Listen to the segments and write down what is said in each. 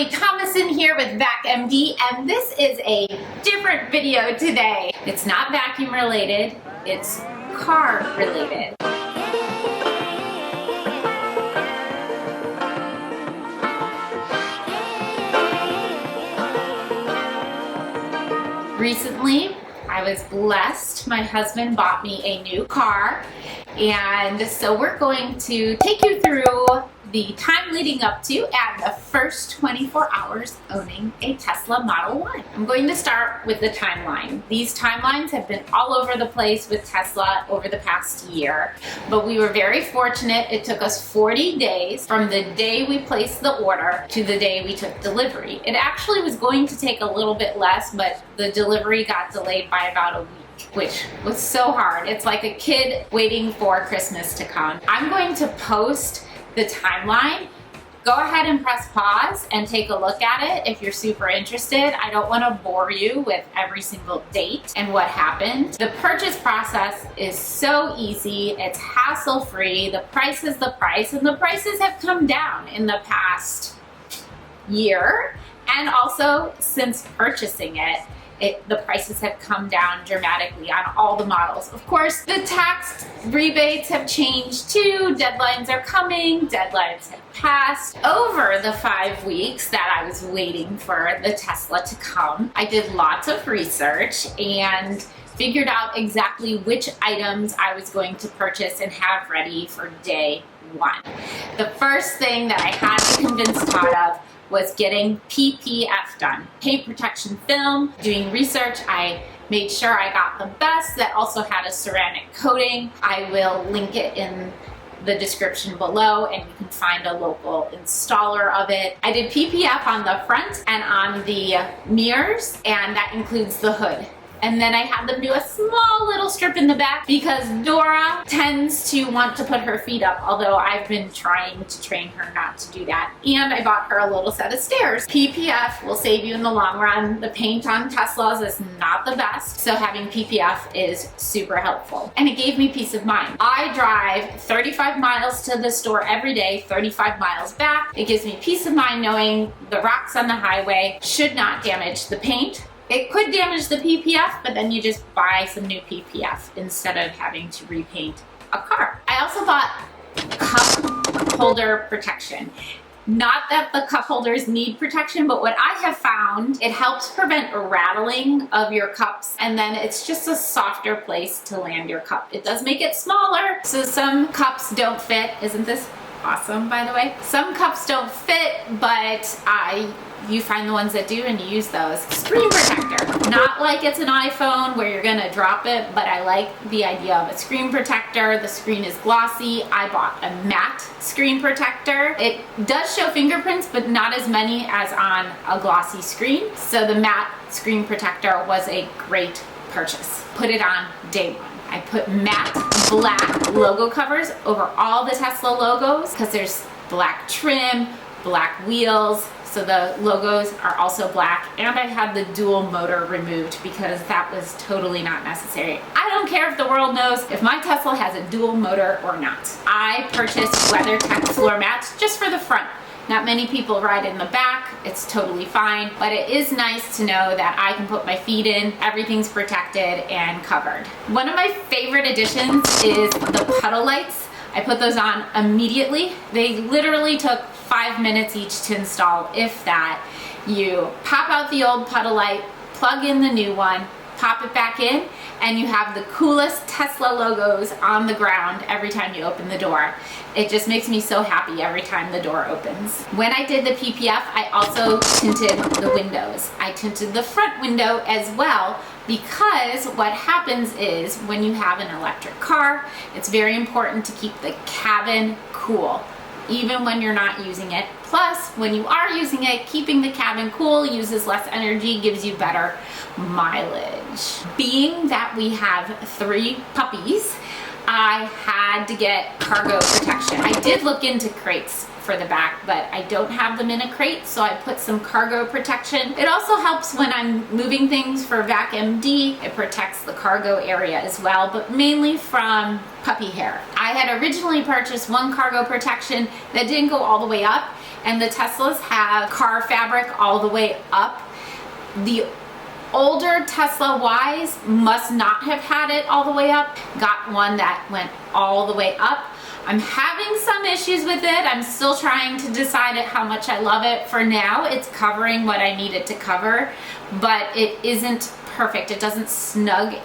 Kimberly Thomason here with VacMD, and this is a different video today. It's not vacuum related, it's car related. Recently, I was blessed. My husband bought me a new car, and so we're going to take you through the time leading up to and the first 24 hours owning a Tesla Model Y. I'm going to start with the timeline. These timelines have been all over the place with Tesla over the past year, but we were very fortunate. It took us 40 days from the day we placed the order to the day we took delivery. It actually was going to take a little bit less, but the delivery got delayed by about a week, which was so hard. It's like a kid waiting for Christmas to come. I'm going to post the timeline. Go ahead and press pause and take a look at it if you're super interested. I don't want to bore you with every single date and what happened. The purchase process is so easy. It's hassle-free. The price is the price, and the prices have come down in the past year, and also since purchasing it. The prices have come down dramatically on all the models. Of course, the tax rebates have changed too. Deadlines are coming. Deadlines have passed. Over the 5 weeks that I was waiting for the Tesla to come, I did lots of research and figured out exactly which items I was going to purchase and have ready for day one. The first thing that I had to convince Todd of was getting PPF done, paint protection film. Doing research, I made sure I got the best that also had a ceramic coating. I will link it in the description below, and you can find a local installer of it. I did PPF on the front and on the mirrors, and that includes the hood. And then I had them do a small little strip in the back because Dora tends to want to put her feet up, although I've been trying to train her not to do that. And I bought her a little set of stairs. PPF will save you in the long run. The paint on Teslas is not the best, so having PPF is super helpful. And it gave me peace of mind. I drive 35 miles to the store every day, 35 miles back. It gives me peace of mind knowing the rocks on the highway should not damage the paint. It could damage the PPF, but then you just buy some new PPF instead of having to repaint a car. I also bought cup holder protection. Not that the cup holders need protection, but what I have found, it helps prevent rattling of your cups, and then it's just a softer place to land your cup. It does make it smaller, so some cups don't fit. Isn't this awesome, by the way? Some cups don't fit, but you find the ones that do and you use those. Screen protector. Not like it's an iPhone where you're gonna drop it, but I like the idea of a screen protector. The screen is glossy. I bought a matte screen protector. It does show fingerprints, but not as many as on a glossy screen. So the matte screen protector was a great purchase. Put it on day one. I put matte black logo covers over all the Tesla logos because there's black trim, black wheels, so the logos are also black, and I had the dual motor removed because that was totally not necessary. I don't care if the world knows if my Tesla has a dual motor or not. I purchased WeatherTech floor mats just for the front. Not many people ride in the back, it's totally fine, but it is nice to know that I can put my feet in, everything's protected and covered. One of my favorite additions is the puddle lights. I put those on immediately. They literally took 5 minutes each to install, if that. You pop out the old puddle light, plug in the new one, pop it back in, and you have the coolest Tesla logos on the ground every time you open the door. It just makes me so happy every time the door opens. When I did the PPF, I also tinted the windows. I tinted the front window as well, because what happens is when you have an electric car, it's very important to keep the cabin cool, even when you're not using it. Plus, when you are using it, keeping the cabin cool uses less energy, gives you better mileage. Being that we have 3 puppies, I had to get cargo protection. I did look into crates for the back, but I don't have them in a crate, so I put some cargo protection. It also helps when I'm moving things for VacMD. It protects the cargo area as well, but mainly from puppy hair. I had originally purchased one cargo protection that didn't go all the way up, and the Teslas have car fabric all the way up. The older Tesla Ys must not have had it all the way up. Got one that went all the way up. I'm having some issues with it. I'm still trying to decide how much I love it. For now, it's covering what I need it to cover, but it isn't perfect. It doesn't snug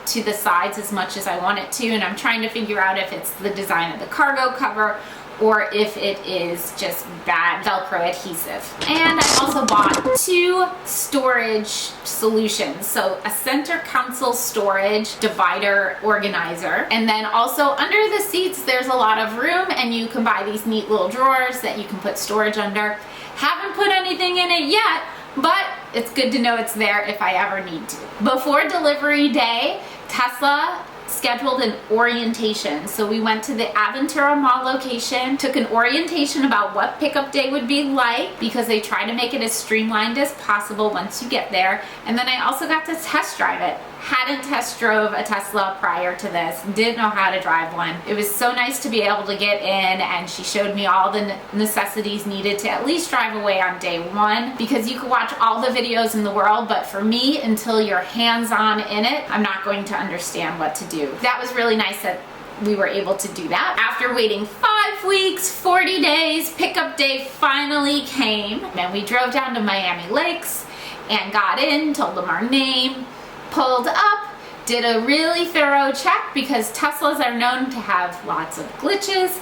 to the sides as much as I want it to, and I'm trying to figure out if it's the design of the cargo cover or if it is just bad Velcro adhesive. And I also bought 2 storage solutions. So a center console storage divider organizer. And then also under the seats, there's a lot of room, and you can buy these neat little drawers that you can put storage under. Haven't put anything in it yet, but it's good to know it's there if I ever need to. Before delivery day, Tesla scheduled an orientation. So we went to the Aventura Mall location, took an orientation about what pickup day would be like, because they try to make it as streamlined as possible once you get there. And then I also got to test drive it. Hadn't test drove a Tesla prior to this, didn't know how to drive one. It was so nice to be able to get in, and she showed me all the necessities needed to at least drive away on day 1, because you can watch all the videos in the world, but for me, until you're hands-on in it, I'm not going to understand what to do. That was really nice that we were able to do that. After waiting 5 weeks, 40 days, pickup day finally came, and we drove down to Miami Lakes and got in, told them our name, pulled up, did a really thorough check, because Teslas are known to have lots of glitches.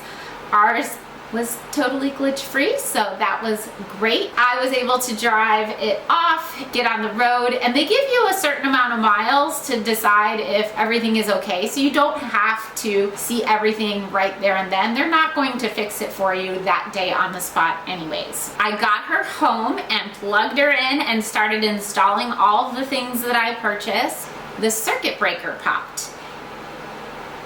Ours was totally glitch free, so that was great. I was able to drive it off, get on the road, and they give you a certain amount of miles to decide if everything is okay, so you don't have to see everything right there and then. They're not going to fix it for you that day on the spot anyways. I got her home and plugged her in and started installing all of the things that I purchased. The circuit breaker popped.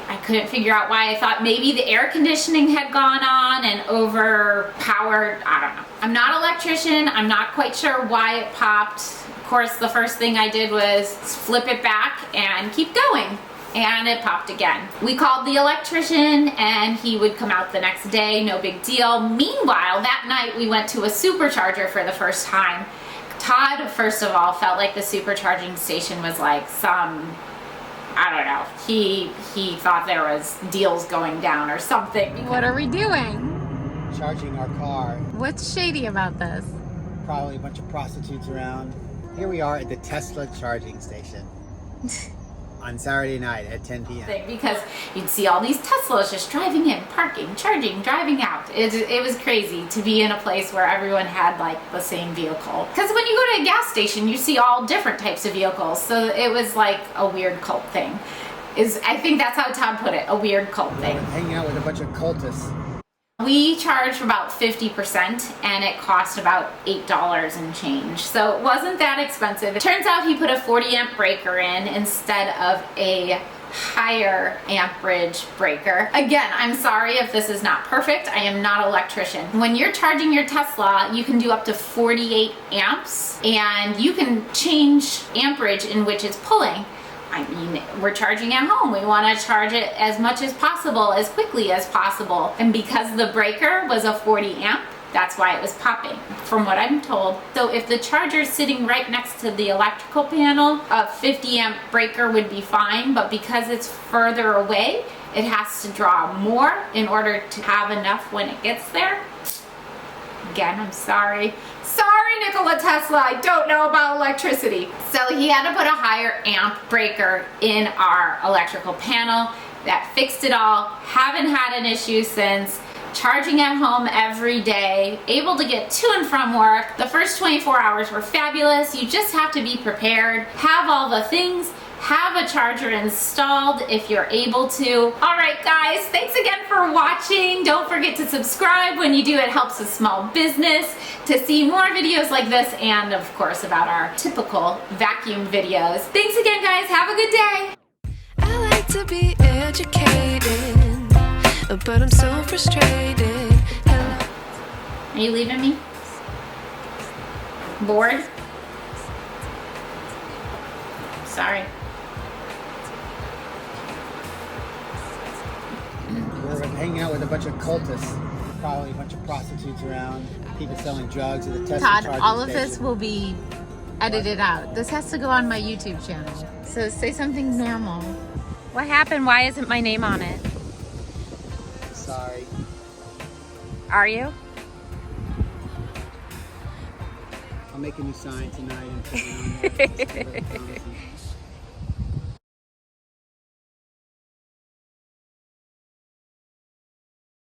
I couldn't figure out why. I thought maybe the air conditioning had gone on and overpowered. I don't know. I'm not an electrician. I'm not quite sure why it popped. Of course, the first thing I did was flip it back and keep going. And it popped again. We called the electrician and he would come out the next day, no big deal. Meanwhile, that night we went to a supercharger for the first time. Todd, first of all, felt like the supercharging station was like some, I don't know, he thought there was deals going down or something. What are we doing? Charging our car. What's shady about this? Probably a bunch of prostitutes around. Here we are at the Tesla charging station on Saturday night at 10 p.m. Because you'd see all these Teslas just driving in, parking, charging, driving out. It was crazy to be in a place where everyone had like the same vehicle. Because when you go to a gas station, you see all different types of vehicles. So it was like a weird cult thing. I think that's how Todd put it, a weird cult thing. Hanging out with a bunch of cultists. We charged about 50% and it cost about $8 and change. So it wasn't that expensive. It turns out he put a 40 amp breaker in instead of a higher amperage breaker. Again, I'm sorry if this is not perfect. I am not an electrician. When you're charging your Tesla, you can do up to 48 amps and you can change amperage in which it's pulling. I mean, we're charging at home. We want to charge it as much as possible, as quickly as possible. And because the breaker was a 40 amp, that's why it was popping, from what I'm told. So if the charger is sitting right next to the electrical panel, a 50 amp breaker would be fine, but because it's further away, it has to draw more in order to have enough when it gets there. Again, I'm sorry. Sorry, Nikola Tesla, I don't know about electricity. So he had to put a higher amp breaker in our electrical panel. That fixed it all. Haven't had an issue since. Charging at home every day, able to get to and from work. The first 24 hours were fabulous. You just have to be prepared, have all the things, have a charger installed if you're able to. All right, guys, thanks again for watching. Don't forget to subscribe. When you do, it helps a small business. To see more videos like this and, of course, about our typical vacuum videos. Thanks again, guys. Have a good day. I like to be educated, but I'm so frustrated. Are you leaving me? Bored? Sorry. We're hanging out with a bunch of cultists. probably a bunch of prostitutes around, people selling drugs at the Tesla Todd, charging all of station. this will be edited out. This has to go on my YouTube channel. So say something normal. What happened? Why isn't my name on it? Sorry. Are you? I'll make a new sign tonight and put it on there.